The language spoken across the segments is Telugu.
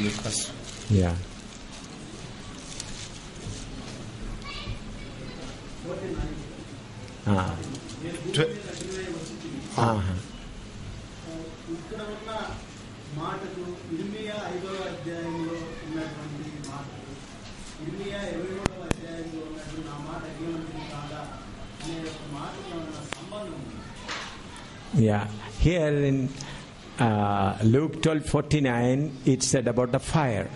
Lucas. Yeah. ఇక్కడ ఉన్న మాటలు ఇర్మియా 5వ అధ్యాయంలో ఉన్నటువంటి మాటలు, ఇర్మియా 23వ అధ్యాయంలో ఉన్నటువంటి నా మాట అగ్నివంతుని కాదా అనే ఒక మాటలో ఉన్న సంబంధం ఉంది. Yeah. Here in Luke 12:49 it said about the fire.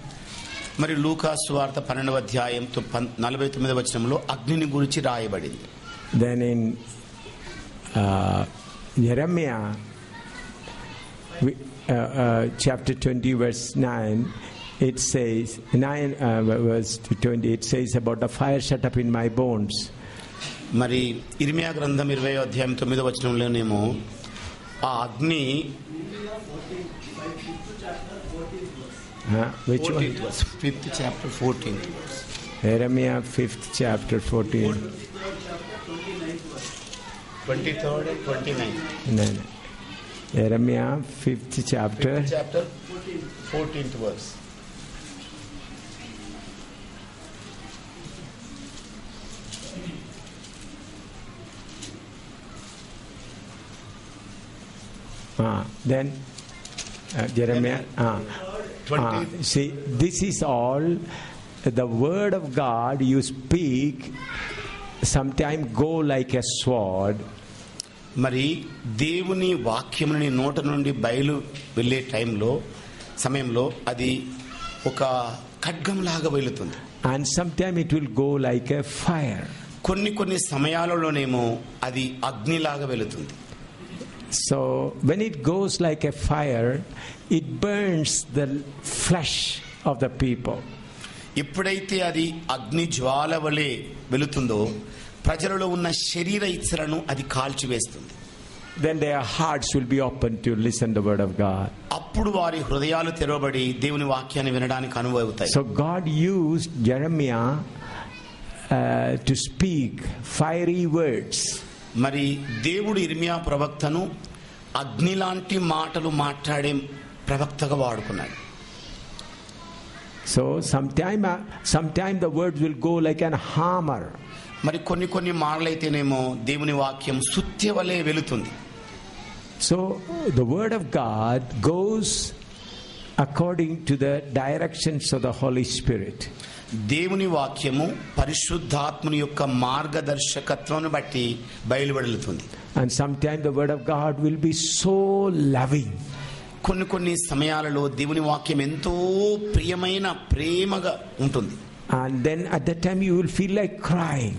మరి లూకాసు వార్త 12వ అధ్యాయం 49వ వచనంలో అగ్నిని గురించి రాయబడింది. Then in Jeremiah chapter 20 verse 9 it says 9 verse 20 it says about the fire shut up in my bones. మరి ఇర్మియా గ్రంథం 20వ అధ్యాయం 9వ వచనంలోనేమో ఆ అగ్ని which one? 5th chapter 14th verse. Jeremiah 5th chapter 14. 23rd and 29th. No. Jeremiah 5th chapter. 5th chapter 14th verse. Then Jeremiah. See, this is all the word of God you speak. Sometimes go like a sword. మరి దేవుని వాక్యముని నోట నుండి బయలు వెళ్ళే సమయంలో అది ఒక ఖడ్గంలాగా వెళుతుంది. And sometimes it will go like a fire. కొన్ని సమయాలలోనేమో అది అగ్నిలాగా వెళుతుంది. So when it goes like a fire, it burns the flesh of the people. ఎప్పుడైతే అది అగ్ని జ్వాల వలె వెళుతుందో ప్రజలలో ఉన్న శరీర ఇచ్చలను అది కాల్చివేస్తుంది. Then their hearts will be open to listen the word of God. అప్పుడు వారి హృదయాలు తెరవబడి దేవుని వాక్యాన్ని వినడానికి అనువవుతాయి. So God used Jeremiah to speak fiery words. మరి దేవుడు ఇర్మియా ప్రవక్తను అగ్ని లాంటి మాటలు మాట్లాడే ప్రవక్తగా వాడుకున్నాడు. So sometime the words will go like an hammer. మరి కొన్ని మాటలైతేనేమో దేవుని వాక్యం సుత్తి వలె వెళుతుంది. So the word of God goes according to the directions of the Holy Spirit. దేవుని వాక్యము పరిశుద్ధాత్మని యొక్క మార్గదర్శకత్వాన్ని బట్టి బయలువెడుతుంది. And sometimes the word of God will be so loving. కొన్ని సమయాలలో దేవుని వాక్యం ఎంతో ప్రేమగా ఉంటుంది. And then at that time you will feel like crying.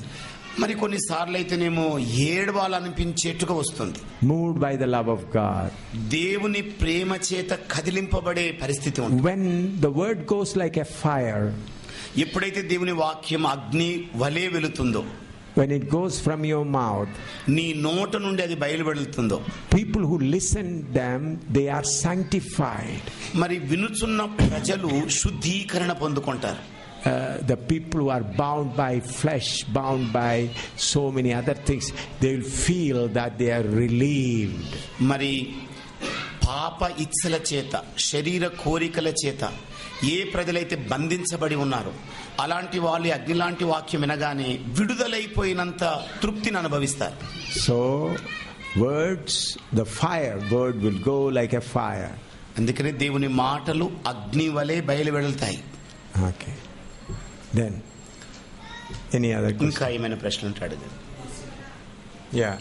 మరి కొన్నిసార్లు అయితేనేమో ఏడవాలనిపించేట్టుగా వస్తుంది. Moved by the love of God. దేవుని ప్రేమ చేత కదిలింపబడే పరిస్థితి ఉంటుంది. When the word goes like a fire, ఎప్పుడైతే దేవుని వాక్యం అగ్ని వలె వెళుతుందో, when it goes from your mouth, నీ నోట నుండి అది బయలువెడుతుందో, people who listen them, they are sanctified. మరి వినుచున్న ప్రజలు శుద్ధీకరణ పొందుకుంటారు. The people who are bound by flesh, bound by so many other things, they will feel that they are relieved. మరి పాప ఇచ్చల చేత, శరీర కోరికల చేత ఏ ప్రజలైతే బంధించబడి ఉన్నారో అలాంటి వాళ్ళు అగ్ని లాంటి వాక్యం వినగానే విడుదలైపోయినంత తృప్తిని అనుభవిస్తారు. So words, the fire word will go like a fire. అందుకనే దేవుని మాటలు అగ్ని వలె బయలువెడతాయి. Okay. Then any other question? ఇంకా ఏమైనా ప్రశ్నలు ఉంటాడు? Yeah.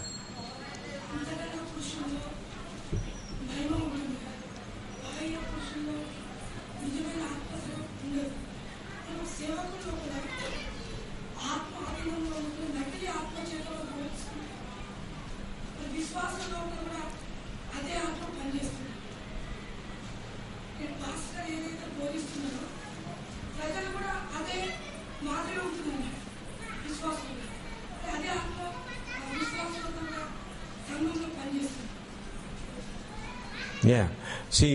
Yeah. See,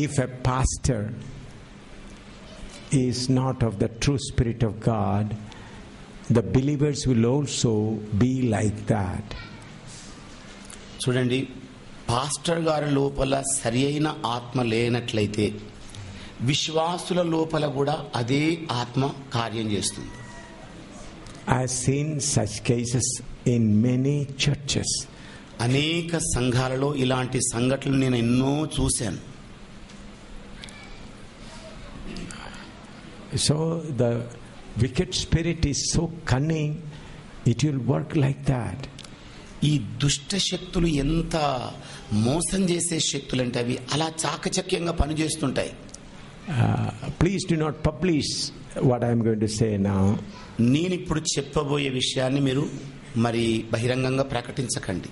if a pastor is not of the true spirit of God, the believers will also be like that. చూడండి, పాస్టర్ గారి లోపల సరి అయిన ఆత్మ లేనట్లయితే విశ్వాసుల లోపల కూడా అదే ఆత్మ కార్యం చేస్తుంది. I have seen such cases in many churches. అనేక సంఘాలలో ఇలాంటి సంఘటనలు నేను ఎన్నో చూశాను. So the wicked spirit is so cunning, it will work like that. ఈ దుష్ట శక్తులు ఎంత మోసం చేసే శక్తులు అంటే అవి అలా చాకచక్యంగా పనిచేస్తుంటాయి. Please do not publish what I am going to say now. నేను ఇప్పుడు చెప్పబోయే విషయాన్ని మీరు మరి బహిరంగంగా ప్రకటించకండి.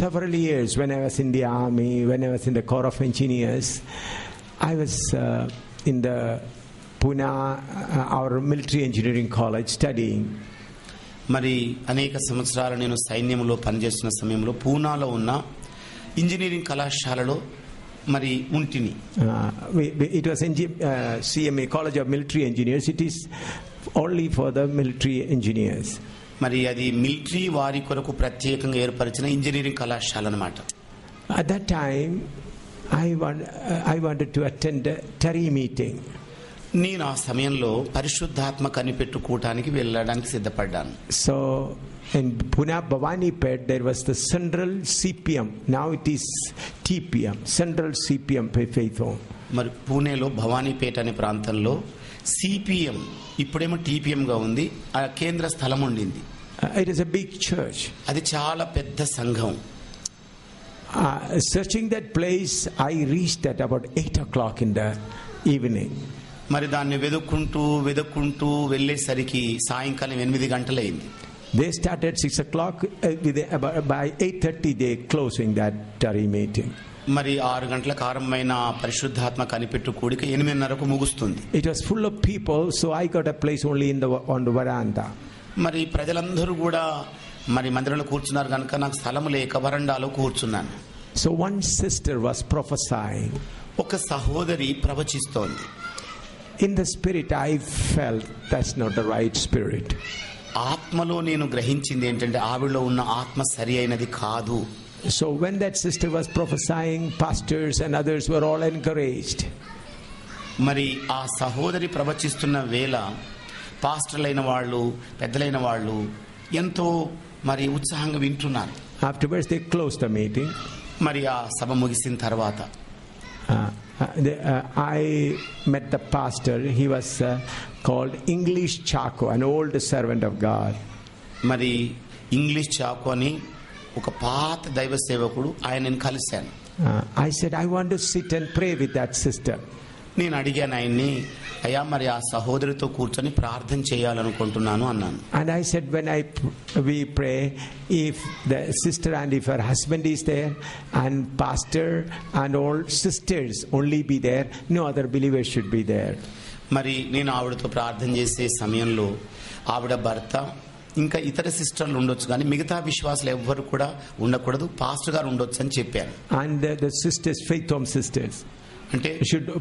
Several years when I was in the army, when I was in the Corps of Engineers, I was in the Pune, our military engineering college studying. మరి అనేక సంవత్సరాలు నేను సైన్యంలో పనిచేస్తున్న సమయంలో పూనాలో ఉన్న ఇంజనీరింగ్ కళాశాలలో మరి ఉంటిని. It was CME, College of Military Engineers. It is only for the military engineers. మరి అది మిలిటరీ వారి కొరకు ప్రత్యేకంగా ఏర్పరిచిన ఇంజనీరింగ్ కళాశాల అన్నమాట. At that time, I wanted to attend a Tari meeting. నేను ఆ సమయంలో పరిశుద్ధాత్మ కనిపెట్టుకోవటానికి వెళ్ళడానికి సిద్ధపడ్డాను. So in Pune Bhavanipet there was the Central CPM. Now it is TPM, Central CPM Faith Home. మరి పూణేలో భవానీపేట అనే ప్రాంతంలో సిపిఎం, ఇప్పుడేమో టీపీఎం గా ఉంది, ఆ కేంద్ర స్థలం ఉండింది. It is a big church. అది చాలా పెద్ద సంఘం. Searching that place, I reached at about 8 o'clock in the evening. మరి దాన్ని వెదుక్కుంటూ వెళ్ళేసరికి సాయంకాలం 8 గంటలైంది. They started 6 o'clock. By 8:30 they closing that Tari meeting. మరి 6 గంటలకు ఆరంభమైన పరిశుద్ధాత్మ కనిపెట్టు కూడిక 8:30కు ముగుస్తుంది. It was full of people, so I got a place only on the veranda. మరి ప్రజలందరూ కూడా మరి మందిరంలో కూర్చున్నారు కనుక నాకు స్థలం లేక వరండాలో కూర్చున్నాను. So one sister was prophesying. ఒక సహోదరి ప్రవచిస్తోంది. In the spirit I felt that's not the right spirit. ఆత్మలో నేను గ్రహించింది ఏంటంటే ఆవిడలో ఉన్న ఆత్మ సరి అయినది కాదు. So when that sister was prophesying, pastors and others were all encouraged. మరి ఆ సహోదరి ప్రవచిస్తున్న వేళ పాస్టర్లైన వాళ్ళు, పెద్దలైన వాళ్ళు ఎంతో మరి ఉత్సాహంగా వింటున్నారు. Afterwards they closed the meeting. మరి ఆ సభ ముగిసిన తర్వాత I met the pastor. He was called English Chaco, an old servant of God. మరి ఇంగ్లీష్ చాకో అని ఒక పాత దైవ సేవకుడు, ఆయనను కలిశాను. I said, I want to sit and pray with that sister. నేను అడిగాను ఆయన్ని, అయ్యా మరి ఆ సహోదరితో కూర్చొని ప్రార్థన చేయాలనుకుంటున్నాను అన్నాను. And I said, when we pray, if the sister and if her husband is there and pastor and all sisters only be there, no other believers should be there. మరి నేను ఆవిడతో ప్రార్థన చేసే సమయంలో ఆవిడ భర్త ఇంకా ఇతర సిస్టర్లు ఉండొచ్చు, కానీ మిగతా విశ్వాసులు ఎవ్వరు కూడా ఉండకూడదు, పాస్టర్ గారు ఉండొచ్చు అని చెప్పాను. And the sisters, Faith Home sisters, అంటే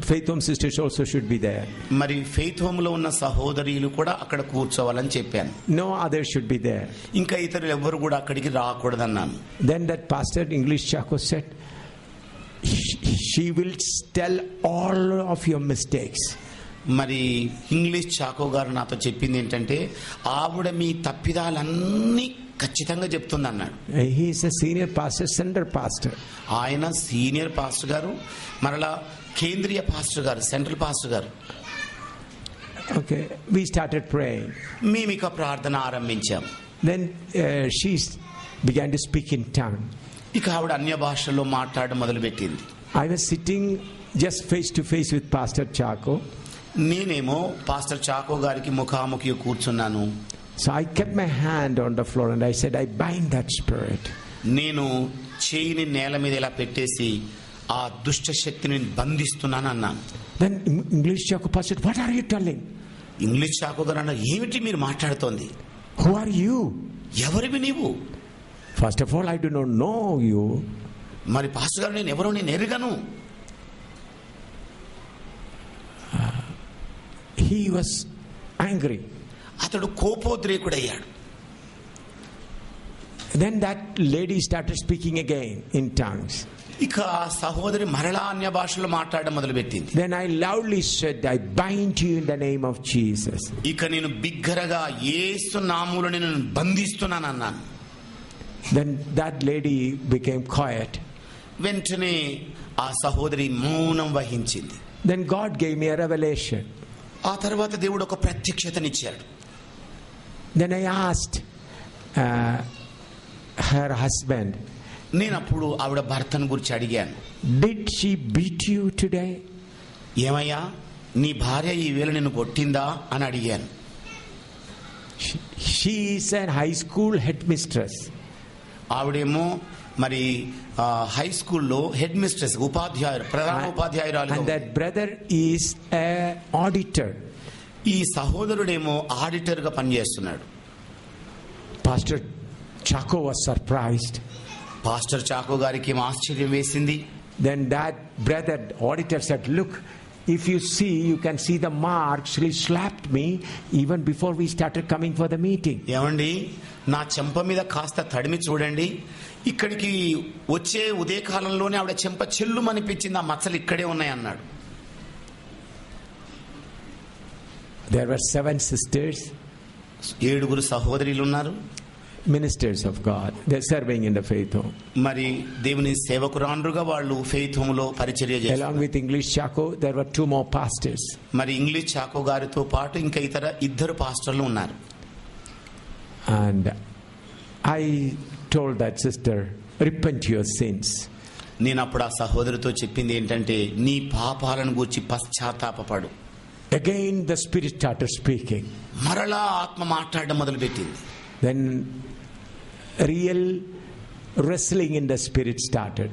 Faith Home sisters also should be there. మరి ఫెయిత్ హోమ్ లో ఉన్న సహోదరీలు కూడా అక్కడ కూర్చోవాలని చెప్పాను. No others should be there. ఇంకా ఇతరులు ఎవ్వరు కూడా అక్కడికి రాకూడదన్నాను. Then that pastor, English Chaco, said, she will tell all of your mistakes. మరి ఇంగ్లీష్ చాకో గారు నాతో చెప్పింది ఏంటంటే ఆవిడ మీ తప్పిదాలన్నీ ఖచ్చితంగా చెప్తుంది అన్నాడు. He is a senior pastor, center pastor. ఆయన సీనియర్ పాస్టర్ గారు, మరలా కేంద్రీయ పాస్టర్ గారు, సెంట్రల్ పాస్టర్ గారు. Okay, we started praying. మేము ఇక ప్రార్థన ఆరంభించాం. Then she began to speak in tongue. ఇక ఆవిడ అన్య భాషల్లో మాట్లాడడం మొదలుపెట్టింది. I was sitting just face to face with Pastor Chaco. నేనేమో పాస్టర్ చాకో గారికి ముఖాముఖి కూర్చున్నాను. So I kept my hand on the floor and I said, I bind that spirit. నేను చేయిని నేల మీద ఇలా పెట్టేసి ఆ దుష్ట శక్తిని బంధిస్తున్నాను అన్నాను. Then English Chaco pastor, what are you telling? English Chacko గారు అన్నారు, ఏమిటి మీరు మాట్లాడుతోంది? Who are you? ఎవరివి నీవు? First of all, I do not know you. మరి పాస్టర్ గారు నేను ఎవరో నేను ఎరుగను. He was angry. అతడు కోపోద్రేకుడయ్యాడు. Then that lady started speaking again in tongues. ఇక ఆ సహోదరి మరలా అన్య భాషలో మాట్లాడడం మొదలుపెట్టింది. Then I loudly said, I bind you in the name of Jesus. ఇక నేను బిగ్గరగా యేసు నామములో నేను బంధిస్తున్నాను అన్నాను. Then that lady became quiet. వెంటనే ఆ సహోదరి మౌనం వహించింది. Then God gave me a revelation. ఆ తర్వాత దేవుడు ఒక ప్రత్యక్షతనిచ్చాడు. Then I asked her husband, నేను అప్పుడు ఆవిడ భర్తను గురించి అడిగాను, did she beat you today? ఏమయ్యా నీ భార్య ఈ వేళ నిన్ను కొట్టిందా అని అడిగాను. She is a high school headmistress. ఆవిడేమో మరి హై స్కూల్లో హెడ్ మిస్ట్రెస్, ఉపాధ్యాయులు, ప్రధాన ఉపాధ్యాయురాలు. And that brother is a auditor. ఈ సహోదరుడేమో ఆడిటర్ గా పనిచేస్తున్నాడు. Pastor Chaco was surprised. Pastor Chacko గారికి ఏమో ఆశ్చర్యం వేసింది. Then that brother auditor said, look, if you see, you can see the marks. She slapped me even before we started coming for the meeting. ఏమండి నా చెంప మీద కాస్త తడిమి చూడండి, ఇక్కడికి వచ్చే ఉదయకాలంలోనే ఆవిడ చెంప చెల్లుమనిపించింది, ఆ మచ్చలు ఇక్కడే ఉన్నాయి అన్నాడు. There were 7 sisters, 7 సహోదరులు ఉన్నారు, ministers of God. They're serving in the faith home. మరి దేవుని సేవకురాండ్రుగా వాళ్ళు ఫెయిత్ హోమ్ లో పరిచర్య Along చేస్తారు. with English Chaco, there were 2 more pastors. మరి ఇంగ్లీష్ చాకో గారితో పాటు ఇంకా ఇతర 2 పాస్టర్లు ఉన్నారు. And I told that sister, repent your sins. నేను అప్పుడు ఆ సహోదరితో చెప్పింది ఏంటంటే, నీ పాపాలను గూర్చి పశ్చాత్తాపపడు. Again the Spirit started speaking. మరలా ఆత్మ మాట్లాడడం మొదలుపెట్టింది. Then real wrestling in the Spirit started.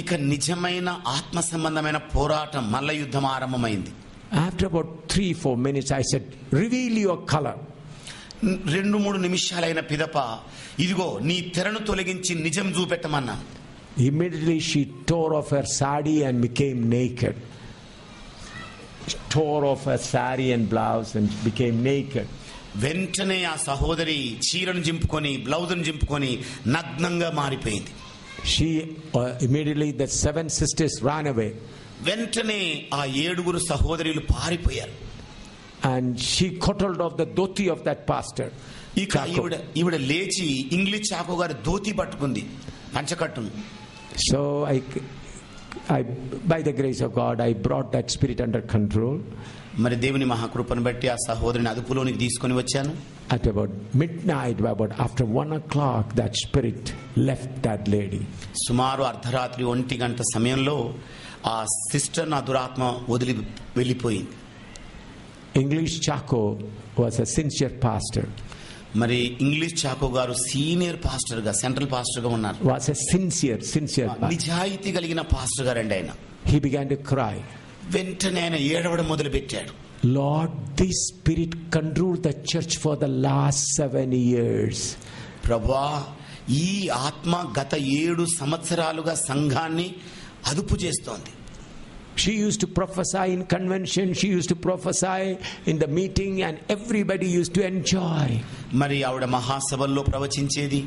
ఇక నిజమైన ఆత్మ సంబంధమైన పోరాటం, మల్ల యుద్ధం ఆరంభమైంది. After about 3-4 minutes, I said, reveal your color. 2-3 నిమిషాలైన పిదప, ఇదిగో నీ తెరను తొలగించి నిజం చూపెట్టమన్నా. Immediately she tore off her sari and became naked. She tore off her sari and blouse and became naked. వెంటనే ఆ సహోదరి చీరను జింపుకొని బ్లౌజును జింపుకొని నగ్నంగా మారిపోయింది. She immediately the 7 sisters ran away. వెంటనే ఆ 7 సహోదరులు పారిపోయారు. And she cuddled off the dhoti of that pastor. ఇక ఈవిడ లేచి ఇంగ్లీష్ చాకో గారి ధోతి పట్టుకుంది, పంచకట్టును. So I by the grace of God, I brought that spirit under control. మరి దేవుని మహాకృపను బట్టి ఆ సహోదరిని అదుపులోనికి తీసుకొని వచ్చాను. At about midnight, about after 1 o'clock, that spirit left that lady. సుమారు అర్ధరాత్రి 1 గంట సమయంలో ఆ సిస్టర్ నా దురాత్మ వదిలి వెళ్ళిపోయింది. English Chaco was a sincere pastor. మరి ఇంగ్లీష్ చాకో గారు సీనియర్ పాస్టర్ గా, సెంట్రల్ పాస్టర్ గా ఉన్నారు. Was a sincere pastor. నిజాయితీ కలిగిన పాస్టర్ గారండి ఆయన. He began to cry. వెంటనే ఆయన ఏడవడం మొదలు పెట్టాడు. Lord, this spirit controlled the church for the last 7 years. ప్రభువా, ఈ ఆత్మ గత 7 సంవత్సరాలుగా సంఘాన్ని అదుపు చేస్తోంది. She used to prophesy in convention, she used to prophesy in the meeting, and everybody used to enjoy. మరి ఆవిడ మహాసభల్లో ప్రవచించేది,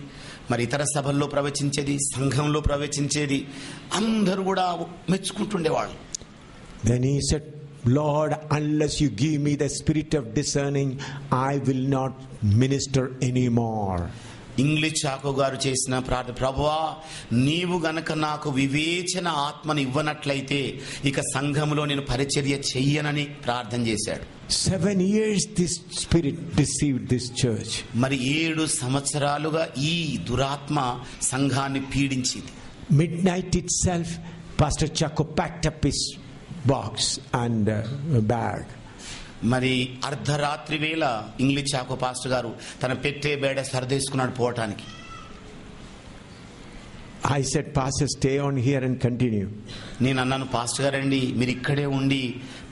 మరి ఇతర సభల్లో ప్రవచించేది, సంఘంలో ప్రవచించేది, అందరూ కూడా మెచ్చుకుంటుండేవాళ్ళు. Then he said, Lord, unless you give me the spirit of discerning, I will not minister anymore. English Chacko గారు చేసిన ప్రార్థన, ప్రభువా నీవు గనక నాకు వివేచన ఆత్మను ఇవ్వనట్లయితే ఇక సంఘములో నేను పరిచర్య చెయ్యనని ప్రార్థన చేశాడు. 7 years this spirit deceived this church. మరి 7 సంవత్సరాలుగా ఈ దురాత్మ సంఘాన్ని పీడించింది. Midnight itself, Pastor Chaco packed up his box and bag. మరి అర్ధరాత్రి వేళ ఇంగ్లీష్ చాకో పాస్టర్ గారు తన పెట్టే బేడ సర్దేసుకున్నాడు పోవటానికి. I said, Pastor, stay on here and continue. నేను అన్నాను, పాస్టర్ గారండి మీరు ఇక్కడే ఉండి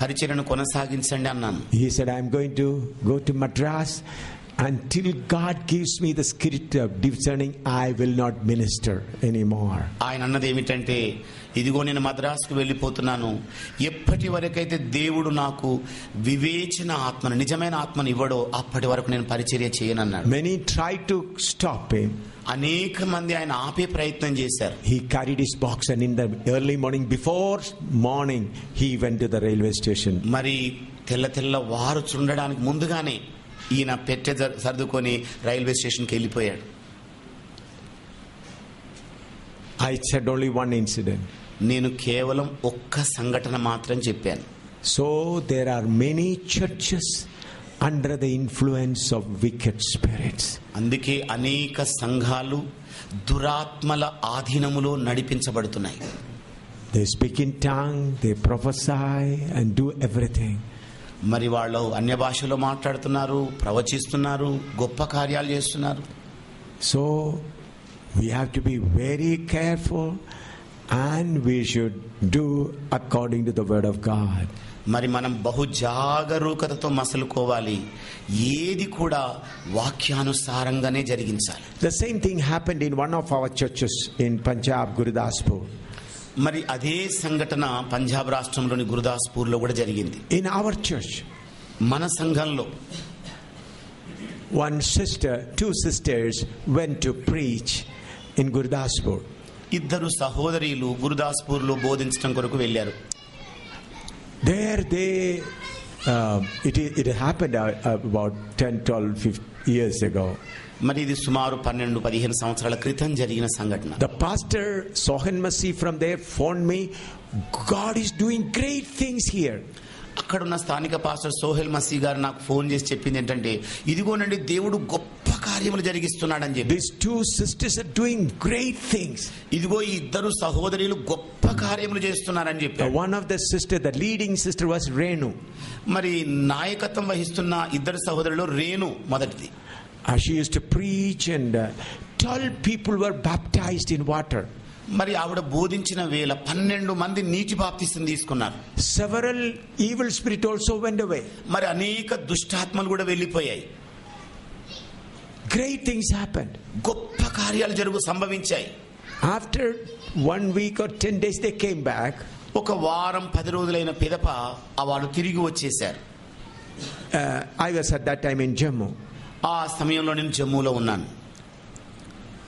పరిచర్యను కొనసాగించండి అన్నాను. He said, I'm going to go to Madras Until God gives me the spirit of discerning, I will not minister anymore. ఆయన అన్నది ఏమిటంటే, ఇదిగో నేను మద్రాసుకు వెళ్ళిపోతున్నాను, ఎప్పటి వరకైతే దేవుడు నాకు వివేచన ఆత్మను, నిజమైన ఆత్మను ఇవ్వడో అప్పటి వరకు నేను పరిచర్య చేయనన్నాడు. Many tried to stop him. అనేక మంది ఆయన ఆపే ప్రయత్నం చేశారు. He carried his box and in the early morning, before morning, he went to the railway station. మరి తెల్ల వారు చుండడానికి ముందుగానే ఈయన పెట్టె సర్దుకొని రైల్వే స్టేషన్కి వెళ్ళిపోయాడు. I said only one incident. నేను కేవలం ఒక్క సంఘటన మాత్రం చెప్పాను. So there are many churches under the influence of wicked spirits. అందుకే అనేక సంఘాలు దురాత్మల ఆధీనములో నడిపించబడుతున్నాయి. They speak in tongue, they prophesy and do everything. మరి వాళ్ళు అన్య భాషలో మాట్లాడుతున్నారు, ప్రవచిస్తున్నారు, గొప్ప కార్యాలు చేస్తున్నారు. So we have to be very careful and we should do according to the word of God. మరి మనం బహు జాగరూకతతో మసలుకోవాలి, ఏది కూడా వాక్యానుసారంగానే జరిగించాలి. The same thing happened in one of our churches in Punjab, Gurdaspur. మరి అదే సంఘటన పంజాబ్ రాష్ట్రంలోని గురుదాస్పూర్లో కూడా జరిగింది. In our church, మన సంఘంలో two sisters went to preach in Gurdaspur. ఇద్దరు సహోదరీలు గురుదాస్పూర్లో బోధించడం కొరకు వెళ్ళారు. There it happened about 10, 12, 15 years ago. మరి ఇది సుమారు 12-15 సంవత్సరాల క్రితం జరిగిన సంఘటన. The pastor Sohan Masi from there phoned me, God is doing great things here. అక్కడున్న స్థానిక పాస్టర్ సోహెల్ మసీ గారు నాకు ఫోన్ చేసి చెప్పింది ఏంటంటే, ఇదిగోనండి దేవుడు గొప్ప కార్యములు జరిగిస్తున్నాడని చెప్పి. These two sisters are doing great things. ఇదిగో ఈ ఇద్దరు సహోదరులు గొప్ప కార్యములు చేస్తున్నారని చెప్పి. One of the sister, the leading sister was Renu. మరి నాయకత్వం వహిస్తున్న ఇద్దరు సహోదరులు రేణు మొదటిది. She used to preach and 12 people were baptized in water. మరి ఆవిడ బోధించిన వేళ 12 మంది నీటి బాప్తిసం తీసుకున్నారు. Several evil spirit also went away. మరి అనేక దుష్టాత్మలు కూడా వెళ్ళిపోయాయి. Great things happened. గొప్ప కార్యాలు సంభవించాయి. After 1 week or 10 days they came back. ఒక వారం 10 రోజులైన పిదప వాళ్ళు తిరిగి వచ్చేశారు. I was at that time in Jammu. ఆ సమయంలో నేను జమ్మూలో ఉన్నాను.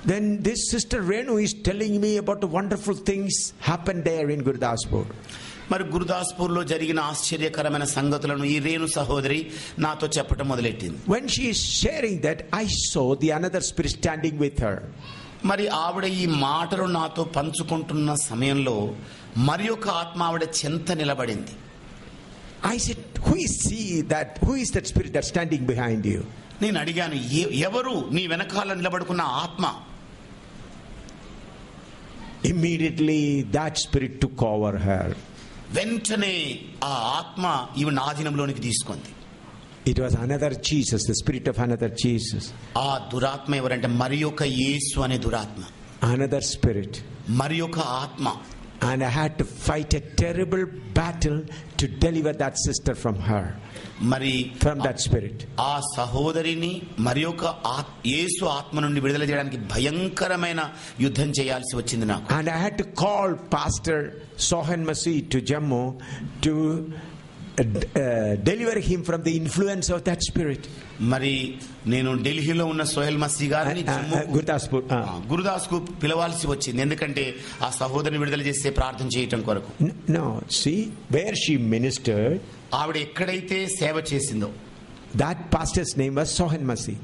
Then this sister Renu is telling me about the wonderful things happened there in Gurdaspur. మరి గురుదాస్పూర్లో జరిగిన ఆశ్చర్యకరమైన సంగతులను ఈ రేణు సహోదరి నాతో చెప్పడం మొదలెట్టింది. When she is sharing that, I saw the another spirit standing with her. మరి ఆవిడ ఈ మాటలు నాతో పంచుకుంటున్న సమయంలో మరి ఒక ఆత్మ ఆవిడ చెంత నిలబడింది. I said, who is that spirit that's standing behind you? నేను అడిగాను, ఎవరు నీ వెనకాల నిలబడుకున్న ఆత్మ? Immediately that spirit took over her. వెంటనే ఆ ఆత్మ ఈవిడ ఆధీనంలోనికి తీసుకుంది. It was another Jesus, the spirit of another Jesus. ఆ దురాత్మ ఎవరంటే మరి ఒక యేసు అనే దురాత్మ. Another spirit. మరి ఒక ఆత్మ. And I had to fight a terrible battle to deliver that sister from her. మరి from that spirit. ఆ సహోదరిని మరి ఒక యేసు ఆత్మ నుండి విడుదల చేయడానికి భయంకరమైన యుద్ధం చేయాల్సి వచ్చింది నాకు. And I had to call Pastor Sohan Masi to Jammu to deliver him from the influence of that spirit. మరి నేను ఢిల్లీలో ఉన్న సోహెల్ మసీ గారిని గురుదాస్కు పిలవాల్సి వచ్చింది, ఎందుకంటే ఆ సహోదరిని విడుదల చేసే ప్రార్థన చేయటం కొరకు. No, see where she ministered. ఆవిడ ఎక్కడైతే సేవ చేసిందో that pastor's name was Sohan Masi.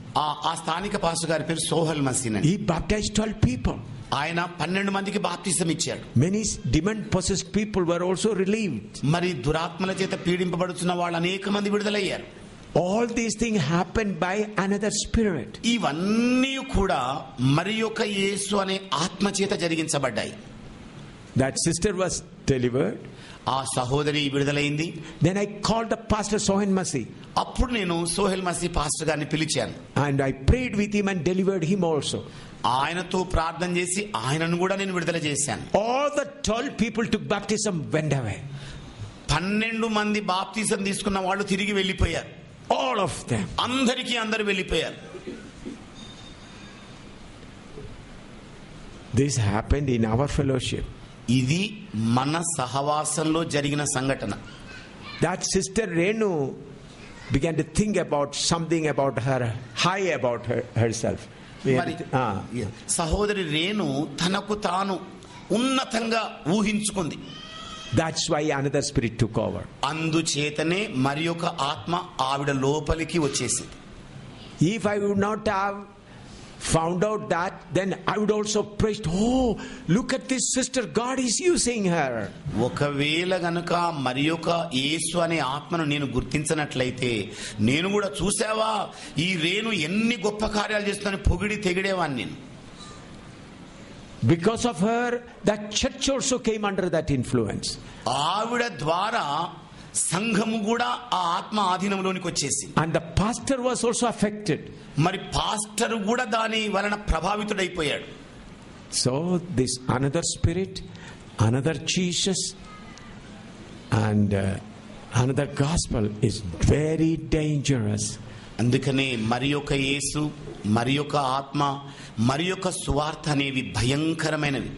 ఆ స్థానిక పాస్టర్ గారి పేరు సోహెల్ మసీ. He baptized 12 people. ఆయన 12 మందికి బాప్తిసం ఇచ్చాడు. Many demon possessed people were also relieved. మరి దురాత్మల చేత పీడింపబడుతున్న వాళ్ళు అనేక మంది విడుదలయ్యారు. All these things happened by another spirit. ఇవన్నీ కూడా మరి ఒక యేసు అనే ఆత్మ చేత జరిగించబడ్డాయి. That sister was delivered. ఆ సహోదరి విడుదలైంది. Then I called the pastor Sohan Masi. అప్పుడు నేను సోహెల్ మసీ పాస్టర్ గారిని పిలిచాను. And I prayed with him and delivered him also. ఆయనతో ప్రార్థన చేసి ఆయనను కూడా నేను విడుదల చేశాను. All the 12 people took baptism, went away. 12 మంది బాప్తిసం తీసుకున్న వాళ్ళు తిరిగి వెళ్ళిపోయారు. All of them. అందరూ వెళ్ళిపోయారు. This happened in our fellowship. ఇది మన సహవాసంలో జరిగిన సంఘటన. That sister Renu began to think about something about her, high about herself. మరి సహోదరి రేణు తనకు తాను ఉన్నతంగా ఊహించుకుంది. That's why another spirit took over. అందుచేతనే మరి ఒక ఆత్మ ఆవిడ లోపలికి వచ్చేసింది. If I would not have found out that, then I would also praise, oh, look at this sister, God is using her. ఒకవేళ గనుక మరి ఒక యేసు అనే ఆత్మను నేను గుర్తించినట్లయితే నేను కూడా చూసావా ఈ రేణు ఎన్ని గొప్ప కార్యాలు చేస్తుందని పొగిడి తెగిడేవాన్ని నేను. Because of her, that church also came under that influence. ఆవిడ ద్వారా సంఘము కూడా ఆ ఆత్మ ఆధీనంలోనికి వచ్చేసింది. And the pastor was also affected. మరి పాస్టర్ కూడా దాని వలన ప్రభావితుడైపోయాడు. So this another spirit, another Jesus, and another gospel is very dangerous. అందుకనే మరి ఒక యేసు, మరి ఒక ఆత్మ, మరి ఒక సువార్త అనేవి భయంకరమైనవి.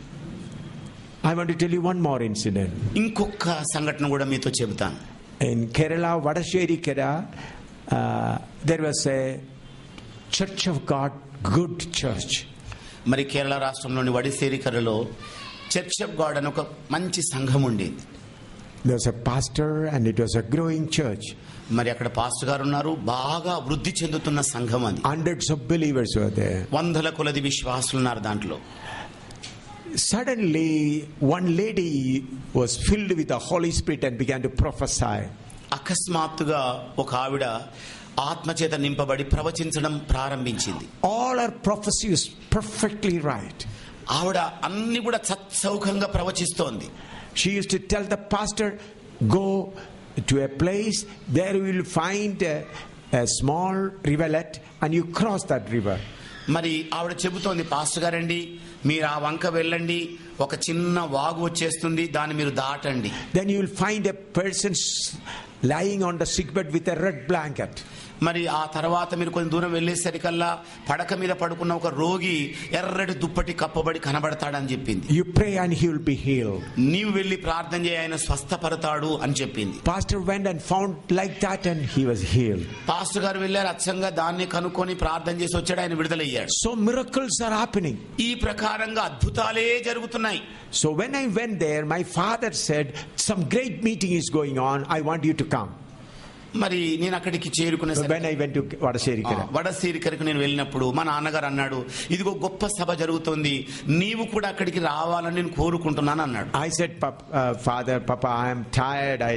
I want to tell you one more incident. ఇంకొక సంఘటన కూడా మీతో చెబుతాను. In Kerala, Vadasheri Kerala, there was a Church of God, good church. మరి కేరళ రాష్ట్రంలోని వడిసేరికరలో చర్చ్ ఆఫ్ గాడ్ అని ఒక మంచి సంఘం ఉండేది. There was a pastor and it was a growing church. మరి అక్కడ పాస్టర్ గారు ఉన్నారు, బాగా వృద్ధి చెందుతున్న సంఘం అది. Hundreds of believers were there. వందల కొలది విశ్వాసులు ఉన్నారు దాంట్లో. Suddenly one lady was filled with the Holy Spirit and began to prophesy. అకస్మాత్తుగా ఒక ఆవిడ ఆత్మచేత నింపబడి ప్రవచించడం ప్రారంభించింది. All her prophecy was perfectly right. ఆవిడ అన్ని కూడా సత్సౌఖంగా ప్రవచిస్తోంది. She used to tell the pastor, go to a place, there you will find a small rivulet and you cross that river. మరి ఆవిడ చెబుతోంది, పాస్టర్ గారండి మీరు ఆ వంక వెళ్ళండి, ఒక చిన్న వాగు వచ్చేస్తుంది, దాన్ని మీరు దాటండి. Then you will find a person lying on the sickbed with a red blanket. మరి ఆ తర్వాత మీరు కొంచెం దూరం వెళ్ళేసరికల్లా పడక మీద పడుకున్న ఒక రోగి ఎర్రటి దుప్పటి కప్పబడి కనబడతాడని చెప్పింది. You pray and he will be healed. నీవు వెళ్ళి ప్రార్థన చేయి, ఆయన స్వస్థపడతాడు అని చెప్పింది. Pastor went and found like that and he was healed. Pastor గారు వెళ్ళారు, అచ్చంగా దాన్ని కనుక్కొని ప్రార్థన చేసి వచ్చాడు, ఆయన విడుదలయ్యాడు. So miracles are happening. ఈ ప్రకారంగా అద్భుతాలే జరుగుతున్నాయి. So when I went there, my father said, some great meeting is going on, I want you to come. మరి నేను అక్కడికి చేరుకునేసరికి When I went to వడసేరికరకు నేను వెళ్ళినప్పుడు మా నాన్నగారు అన్నాడు, ఇదిగో గొప్ప సభ జరుగుతుంది, నీవు కూడా అక్కడికి రావాలని నేను కోరుకుంటున్నాను అన్నాడు. I said, Father, Papa, I am tired, I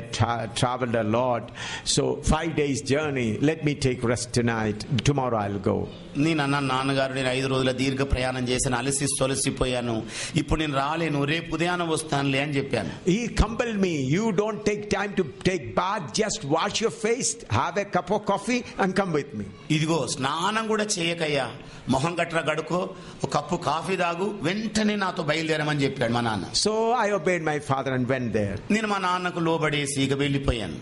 traveled a lot, so 5 days journey, let me take rest tonight, tomorrow I'll go. నేను అన్న, నాన్నగారు నేను 5 రోజుల దీర్ఘ ప్రయాణం చేశాను, అలసి సొలసిపోయాను, ఇప్పుడు నేను రాలేను, రేపు ఉదయాన్నే వస్తానులే అని చెప్పాను. He compelled me, you don't take time to take bath, just wash your face, have a cup of coffee and come with me. ఇదిగో స్నానం కూడా చేయకయ్యా, మొహం గట్రా గడుకో, ఒక కప్పు కాఫీ తాగు, వెంటనే నాతో బయలుదేరమని చెప్పాడు మా నాన్న. So I obeyed my father and went there. నేను మా నాన్నకు లోబడేసి ఇక వెళ్ళిపోయాను.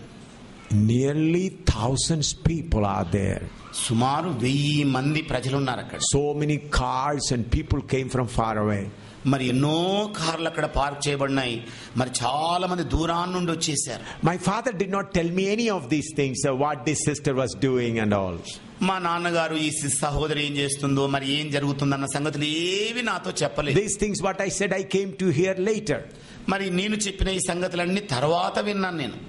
Nearly thousands people are there. సుమారు 1000 మంది ప్రజలు ఉన్నారు అక్కడ. So many cars and people came from far away. మరి ఎన్నో కార్లు అక్కడ పార్క్ చేయబడినాయి, మరి చాలా మంది దూరాన్ని నుండి వచ్చేసారు. My father did not tell me any of these things, what this sister was doing and all. మా నాన్నగారు ఈ సహోదరి ఏం చేస్తుందో, మరి ఏం జరుగుతుందన్న సంగతులు ఏవి నాతో చెప్పలేదు. These things what I said I came to hear later. మరి నేను చెప్పిన ఈ సంగతులన్నీ తర్వాత విన్నాను నేను.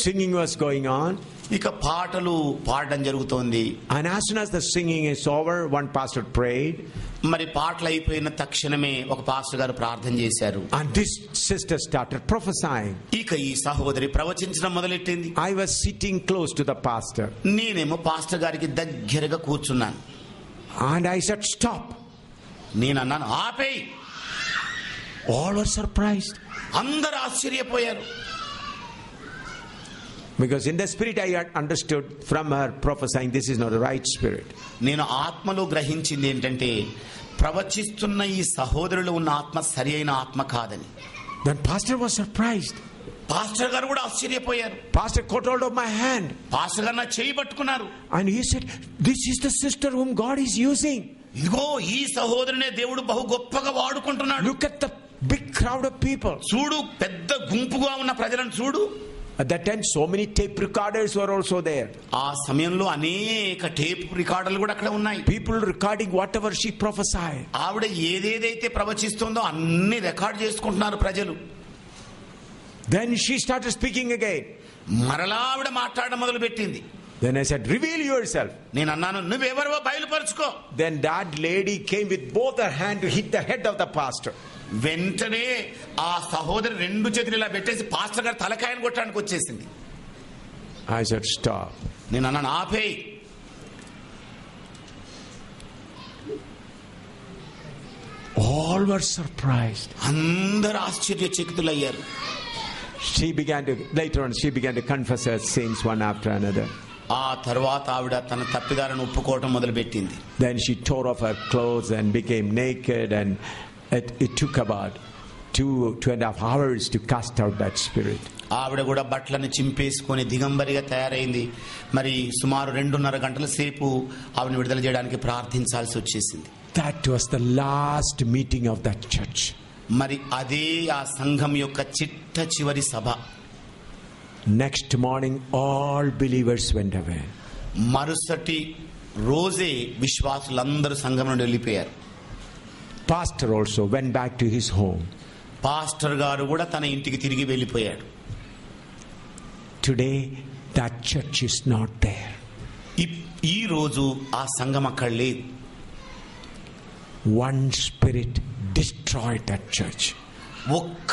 Singing was going on. ఇక పాటలు పాడడం జరుగుతోంది. And as soon as the singing is over, one pastor prayed. మరి పాటలు అయిపోయిన తక్షణమే ఒక పాస్టర్ గారు ప్రార్థన చేశారు. And this sister started prophesying. ఇక ఈ సహోదరి ప్రవచించడం మొదలెట్టింది. I was sitting close to the pastor. నేనేమో పాస్టర్ గారికి దగ్గరగా కూర్చున్నాను. And I said, stop. నేను అన్నాను, ఆపేయ్. All were surprised. అందరూ ఆశ్చర్యపోయారు. Because in the spirit I had understood from her prophesying, this is not the right spirit. నేను ఆత్మలో గ్రహించింది ఏంటంటే, ప్రవచిస్తున్న ఈ సహోదరులు ఉన్న ఆత్మ సరి అయిన ఆత్మ కాదని. Then pastor was surprised. Pastor గారు కూడా ఆశ్చర్యపోయారు. Pastor caught hold of my hand. Pastor గారు నా చేయి పట్టుకున్నారు. And he said, this is the sister whom God is using. ఇదిగో ఈ సహోదరునే దేవుడు బహు గొప్పగా వాడుకుంటున్నాడు. Look at the big crowd of people. చూడు, పెద్ద గుంపుగా ఉన్న ప్రజలను చూడు. At that time, so many tape recorders were also there. ఆ సమయంలో అనేక టేప్ రికార్డులు కూడా అక్కడ ఉన్నాయి. People recording whatever she prophesied. ఆవిడ ఏదేదైతే ప్రవచిస్తుందో అన్ని రికార్డ్ చేసుకుంటున్నారు ప్రజలు. Then she started speaking again. మరలా ఆవిడ మాట్లాడడం మొదలు పెట్టింది. Then I said, reveal yourself. నేను అన్నాను, నువ్వెవరో బయలుపరుచుకో. Then that lady came with both her hands to hit the head of the pastor. వెంటనే ఆ సహోదరి రెండు చేతులు ఇలా పెట్టేసి పాస్టర్ గారు తలకాయను కొట్టడానికి వచ్చేసింది. I said, stop. నేను అన్నాను, ఆపేయ్. All were surprised. అందరూ ఆశ్చర్యచకితులయ్యారు. Later on, she began to confess her sins one after another. ఆ తర్వాత ఆవిడ తన తప్పిదాలను ఒప్పుకోవటం మొదలుపెట్టింది. Then she tore off her clothes and became naked, and it took about 2.5 hours to cast out that spirit. ఆవిడ కూడా బట్టలను చింపేసుకొని దిగంబరిగా తయారైంది. మరి సుమారు 2.5 గంటల సేపు ఆవిడని విడుదల చేయడానికి ప్రార్థించాల్సి వచ్చేసింది. That was the last meeting of that church. మరి అదే ఆ సంఘం యొక్క చిట్ట చివరి సభ. Next morning, all believers went away. మరుసటి రోజే విశ్వాసులందరూ సంఘం నుండి వెళ్ళిపోయారు. Pastor also went back to his home. Pastor గారు కూడా తన ఇంటికి తిరిగి వెళ్ళిపోయాడు. Today, that church is not there. ఈ రోజు ఆ సంఘం అక్కడ లేదు. One spirit destroyed that church. ఒక్క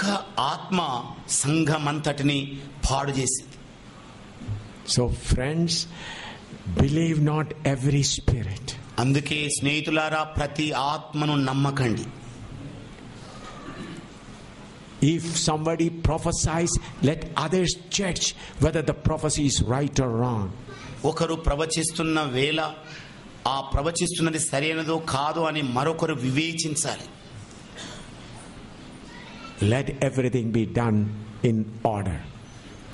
ఆత్మ సంఘమంతటిని పాడు చేసింది. So friends, believe not every spirit. అందుకే స్నేహితులారా, ప్రతి ఆత్మను నమ్మకండి. If somebody prophesies, let others judge whether the prophecy is right or wrong. ఒకరు ప్రవచిస్తున్న వేళ ఆ ప్రవచిస్తున్నది సరైనదో కాదో అని మరొకరు వివేచించాలి. Let everything be done in order.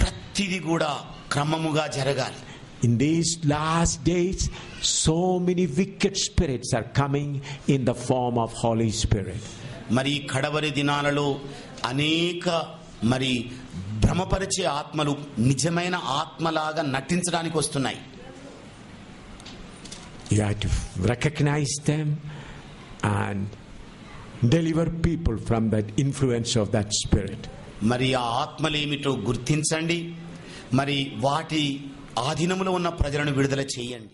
ప్రతిది కూడా క్రమముగా జరగాలి. In these last days, so many wicked spirits are coming in the form of Holy Spirit. మరి కడవరి దినాలలో అనేక మరి భ్రమపరిచే ఆత్మలు నిజమైన ఆత్మలాగా నటించడానికి వస్తున్నాయి. You have to recognize them and deliver people from that influence of that spirit. మరి ఆ ఆత్మలేమిటో గుర్తించండి. మరి వాటి ఆధీనములో ఉన్న ప్రజలను విడుదల చేయండి.